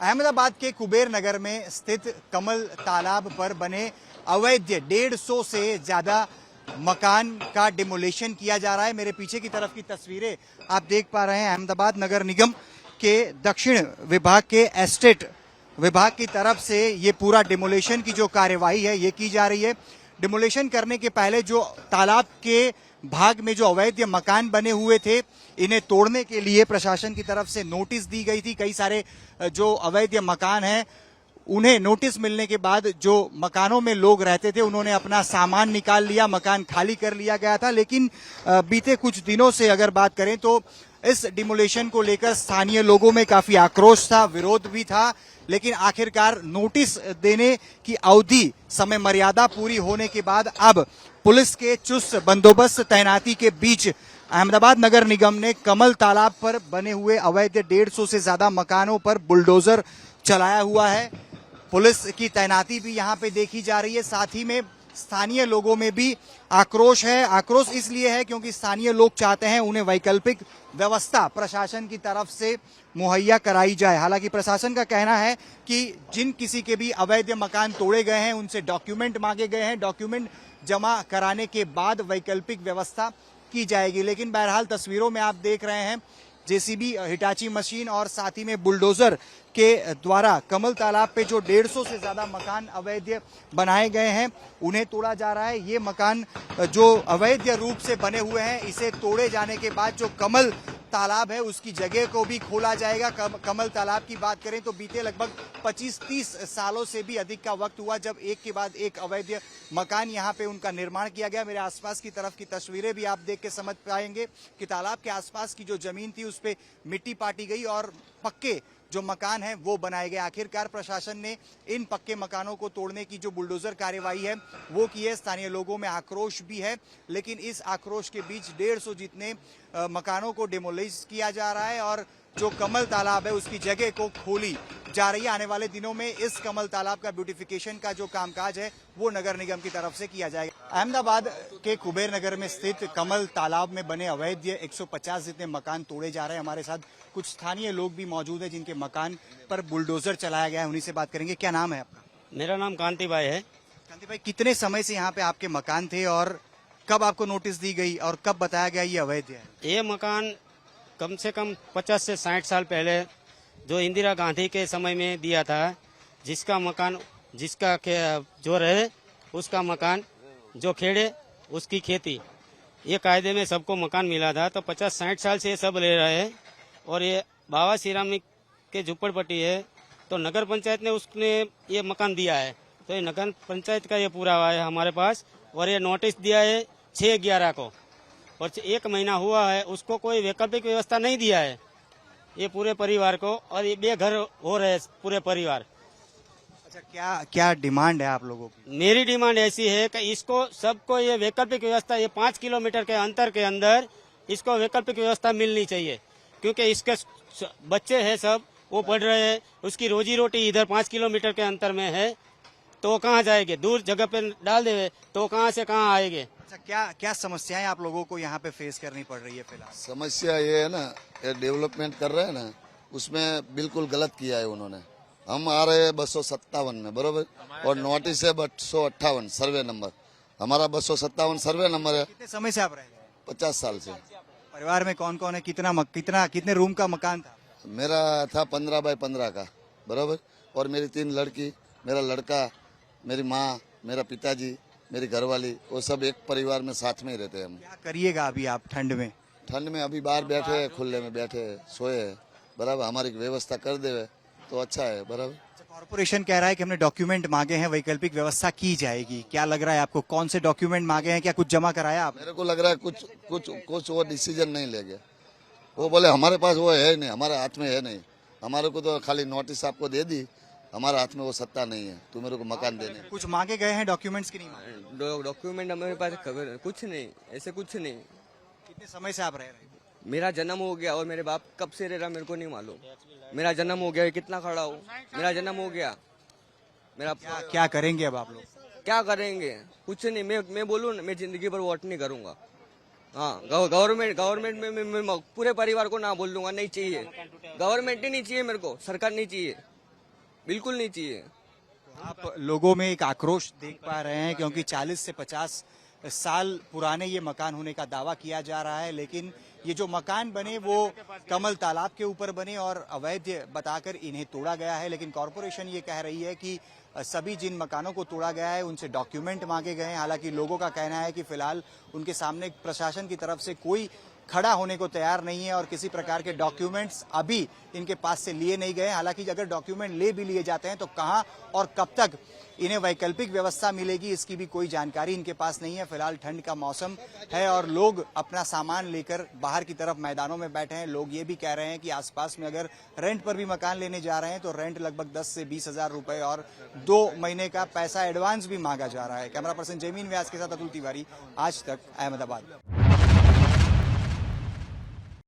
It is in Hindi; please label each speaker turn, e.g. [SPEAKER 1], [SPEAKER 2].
[SPEAKER 1] अहमदाबाद के कुबेर नगर में स्थित कमल तालाब पर बने अवैध 150 से ज्यादा मकान का डिमोलेशन किया जा रहा है। मेरे पीछे की तरफ की तस्वीरें आप देख पा रहे हैं। अहमदाबाद नगर निगम के दक्षिण विभाग के एस्टेट विभाग की तरफ से ये पूरा डिमोलेशन की जो कार्यवाही है ये की जा रही है। डिमोलेशन करने के पहले जो तालाब के भाग में जो अवैध मकान बने हुए थे, इन्हें तोड़ने के लिए प्रशासन की तरफ से नोटिस दी गई थी। कई सारे जो अवैध मकान हैं उन्हें नोटिस मिलने के बाद जो मकानों में लोग रहते थे उन्होंने अपना सामान निकाल लिया, मकान खाली कर लिया गया था। लेकिन बीते कुछ दिनों से अगर बात करें तो इस डिमोलेशन को लेकर स्थानीय लोगों में काफी आक्रोश था, विरोध भी था। लेकिन आखिरकार नोटिस देने की अवधि समय मर्यादा पूरी होने के बाद अब पुलिस के चुस्त बंदोबस्त तैनाती के बीच अहमदाबाद नगर निगम ने कमल तालाब पर बने हुए अवैध 150 से ज्यादा मकानों पर बुलडोजर चलाया हुआ है। पुलिस की तैनाती भी यहाँ पे देखी जा रही है। साथ ही में स्थानीय लोगों में भी आक्रोश है। आक्रोश इसलिए है क्योंकि स्थानीय लोग चाहते हैं उन्हें वैकल्पिक व्यवस्था प्रशासन की तरफ से मुहैया कराई जाए। हालांकि प्रशासन का कहना है कि जिन किसी के भी अवैध मकान तोड़े गए हैं उनसे डॉक्यूमेंट मांगे गए हैं, डॉक्यूमेंट जमा कराने के बाद वैकल्पिक व्यवस्था की जाएगी। लेकिन बहरहाल तस्वीरों में आप देख रहे हैं जेसीबी, हिटाची मशीन और साथ ही में बुलडोजर के द्वारा कमल तालाब पे जो 150 से ज्यादा मकान अवैध बनाए गए हैं उन्हें तोड़ा जा रहा है। ये मकान जो अवैध रूप से बने हुए हैं, इसे तोड़े जाने के बाद जो कमल तालाब है उसकी जगह को भी खोला जाएगा। कमल तालाब की बात करें तो बीते लगभग 25-30 सालों से भी अधिक का वक्त हुआ जब एक के बाद एक अवैध मकान यहाँ पे उनका निर्माण किया गया। मेरे आसपास की तरफ की तस्वीरें भी आप देख के समझ पाएंगे कि तालाब के आसपास की जो जमीन थी उस पे मिट्टी पाटी गई और पक्के जो मकान है वो बनाए गए। आखिरकार प्रशासन ने इन पक्के मकानों को तोड़ने की जो बुलडोजर कार्यवाही है वो की है। स्थानीय लोगों में आक्रोश भी है, लेकिन इस आक्रोश के बीच 150 जितने मकानों को डिमोलिश किया जा रहा है और जो कमल तालाब है उसकी जगह को खोली जा रही है। आने वाले दिनों में इस कमल तालाब का ब्यूटिफिकेशन का जो कामकाज है वो नगर निगम की तरफ से किया जाएगा। अहमदाबाद के कुबेर नगर में स्थित कमल तालाब में बने अवैध 150 जितने मकान तोड़े जा रहे हैं। हमारे साथ कुछ स्थानीय लोग भी मौजूद हैं जिनके मकान पर बुलडोजर चलाया गया है, उन्हीं से बात करेंगे। क्या नाम है आपका?
[SPEAKER 2] मेरा नाम कांति भाई है।
[SPEAKER 1] कांति भाई, कितने समय से यहाँ पे आपके मकान थे और कब आपको नोटिस दी गई और कब बताया गया ये अवैध है?
[SPEAKER 2] ये मकान कम से कम 50 से 60 साल पहले जो इंदिरा गांधी के समय में दिया था, जिसका मकान जिसका जो रहे उसका मकान, जो खेड़े उसकी खेती, ये कायदे में सबको मकान मिला था। तो 50-60 साल से ये सब ले रहे हैं और ये बाबा सिरामिक के झुप्पड़पट्टी है। तो नगर पंचायत ने उसने ये मकान दिया है, तो ये नगर पंचायत का ये पूरा हुआ है हमारे पास। और ये नोटिस दिया है 6/11 को और 1 महीना हुआ है, उसको कोई वैकल्पिक व्यवस्था नहीं दिया है ये पूरे परिवार को। और ये बेघर हो रहे पूरे परिवार।
[SPEAKER 1] अच्छा, क्या डिमांड है आप लोगों की?
[SPEAKER 2] मेरी डिमांड ऐसी है कि इसको सबको ये वैकल्पिक व्यवस्था, ये 5 किलोमीटर के अंतर के अंदर इसको वैकल्पिक व्यवस्था मिलनी चाहिए। क्योंकि इसके बच्चे हैं सब, वो पढ़ रहे हैं, उसकी रोजी रोटी इधर 5 किलोमीटर के अंतर में है, तो वो कहाँ जाएंगे? दूर जगह पे डाल देवे तो कहाँ से कहाँ आएंगे?
[SPEAKER 1] अच्छा, क्या समस्याएं आप लोगों को यहाँ पे फेस करनी पड़ रही है फिलहाल?
[SPEAKER 3] समस्या ये है ना, ये डेवलपमेंट कर रहे हैं ना, उसमें बिल्कुल गलत किया है उन्होंने। हम आ रहे हैं 257 में, बरोबर, और नोटिस है 258 सर्वे नंबर। हमारा 257 सर्वे नंबर है।
[SPEAKER 1] कितने समय से आप रह रहे हैं?
[SPEAKER 3] 50 साल से।
[SPEAKER 1] परिवार में कौन कौन है? कितने रूम का मकान था?
[SPEAKER 3] मेरा था 15 बाय 15 का, बरोबर, और मेरी 3 लड़की, मेरा लड़का, मेरी माँ, मेरा पिताजी, मेरी घरवाली, वो सब एक परिवार में साथ में ही रहते हैं हम।
[SPEAKER 1] क्या करिएगा अभी आप ठंड में?
[SPEAKER 3] ठंड में अभी बाहर बैठे हैं, खुले में बैठे हैं, सोए हैं, बराबर। हमारी व्यवस्था कर देवे तो अच्छा है, बराबर।
[SPEAKER 1] कॉर्पोरेशन कह रहा है कि हमने डॉक्यूमेंट मांगे हैं, वैकल्पिक व्यवस्था की जाएगी। क्या लग रहा है आपको, कौन से डॉक्यूमेंट मांगे हैं? क्या कुछ जमा कराया आप?
[SPEAKER 3] मेरे को लग रहा है कुछ वो डिसीजन नहीं ले गया। वो बोले हमारे पास वो है नहीं, हमारे हाथ में है नहीं। हमारे को तो खाली नोटिस आपको दे दी, हमारे हाथ में वो सत्ता नहीं है, तो मेरे को मकान देने।
[SPEAKER 1] कुछ मांगे गए हैं डॉक्यूमेंट्स की नहीं मांगे?
[SPEAKER 4] डॉक्यूमेंट हमारे पास खबर कुछ नहीं, ऐसे कुछ नहीं।
[SPEAKER 1] कितने समय से आप रह रहे हैं?
[SPEAKER 4] मेरा जन्म हो गया और मेरे बाप कब से रह रहा मेरे को नहीं मालूम। मेरा जन्म हो गया, कितना खड़ा हूँ, मेरा जन्म हो गया। मेरा
[SPEAKER 1] क्या करेंगे अब आप लोग?
[SPEAKER 4] क्या करेंगे? कुछ नहीं। मैं बोलूँ ना, मैं जिंदगी भर वोट नहीं करूंगा। हाँ, गवर्नमेंट में मैं पूरे परिवार को ना बोल दूंगा, नहीं चाहिए। गवर्नमेंट ही नहीं चाहिए मेरे को, सरकार नहीं चाहिए। बिल्कुल नहीं चाहिए।
[SPEAKER 1] आप लोगों में एक आक्रोश देख पा रहे हैं क्योंकि 40 से 50 साल पुराने ये मकान होने का दावा किया जा रहा है, लेकिन ये जो मकान बने वो कमल तालाब के ऊपर बने और अवैध बताकर इन्हें तोड़ा गया है। लेकिन कॉरपोरेशन ये कह रही है कि सभी जिन मकानों को तोड़ा गया है उनसे डॉक्यूमेंट मांगे गए हैं। हालांकि लोगों का कहना है कि फिलहाल उनके सामने प्रशासन की तरफ से कोई खड़ा होने को तैयार नहीं है और किसी प्रकार के डॉक्यूमेंट्स अभी इनके पास से लिए नहीं गए। हालांकि अगर डॉक्यूमेंट ले भी लिए जाते हैं तो कहां और कब तक इन्हें वैकल्पिक व्यवस्था मिलेगी इसकी भी कोई जानकारी इनके पास नहीं है। फिलहाल ठंड का मौसम है और लोग अपना सामान लेकर बाहर की तरफ मैदानों में बैठे हैं। लोग ये भी कह रहे हैं कि आसपास में अगर रेंट पर भी मकान लेने जा रहे हैं तो रेंट लगभग 10 से 20 हजार रुपए और 2 महीने का पैसा एडवांस भी मांगा जा रहा है। कैमरा पर्सन जमीन व्यास के साथ अतुल तिवारी, आज तक, अहमदाबाद।